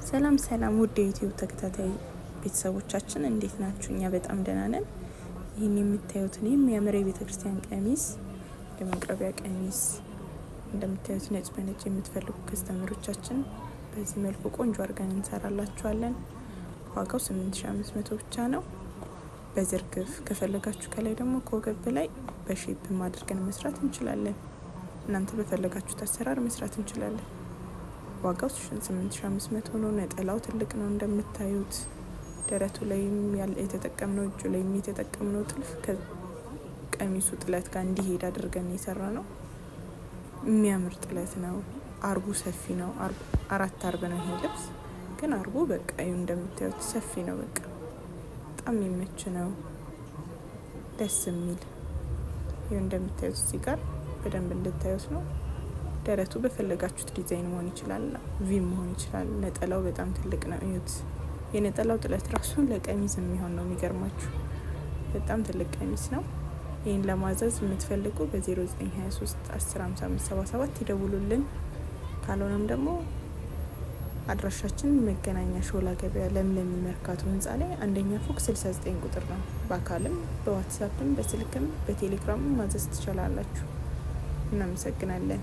ሰላም ሰላም ውድ የዩቲዩብ ተከታታይ ቤተሰቦቻችን እንዴት ናችሁ? እኛ በጣም ደህና ነን። ይህን የምታዩት የሚያምር የቤተክርስቲያን ቀሚስ የመቅረቢያ ቀሚስ እንደምታዩት ነጭ በነጭ የምትፈልጉ ከስተመሮቻችን በዚህ መልኩ ቆንጆ አድርገን እንሰራላችኋለን። ዋጋው 8500 ብቻ ነው። በዝርግፍ ከፈለጋችሁ ከላይ ደግሞ ከወገብ በላይ በሼፕ አድርገን መስራት እንችላለን። እናንተ በፈለጋችሁት አሰራር መስራት እንችላለን። ዋጋው 8500 ነው። ነጠላው ትልቅ ነው እንደምታዩት። ደረቱ ላይም የተጠቀምነው እጁ ላይም የተጠቀምነው ጥልፍ ከቀሚሱ ጥለት ጋር እንዲሄድ አድርገን የሰራ ነው። የሚያምር ጥለት ነው። አርቡ ሰፊ ነው። 4 አርብ ነው ይሄ ልብስ፣ ግን አርቡ በቃ ይኸው እንደምታዩት ሰፊ ነው። በቃ በጣም የሚመች ነው፣ ደስ የሚል ይኸው እንደምታዩት። እዚህ ጋር በደንብ እንድታዩት ነው። ደረቱ በፈለጋችሁት ዲዛይን መሆን ይችላል፣ ቪ መሆን ይችላል። ነጠላው በጣም ትልቅ ነው። እዩት። የነጠላው ጥለት ራሱ ለቀሚስ የሚሆን ነው። የሚገርማችሁ በጣም ትልቅ ቀሚስ ነው። ይህን ለማዘዝ የምትፈልጉ በ0923 105577 ይደውሉልን። ካልሆነም ደግሞ አድራሻችን መገናኛ ሾላ ገበያ ለምለም መርካቶ ህንጻ ላይ አንደኛ ፎቅ 69 ቁጥር ነው። በአካልም በዋትሳፕም በስልክም በቴሌግራምም ማዘዝ ትችላላችሁ። እናመሰግናለን።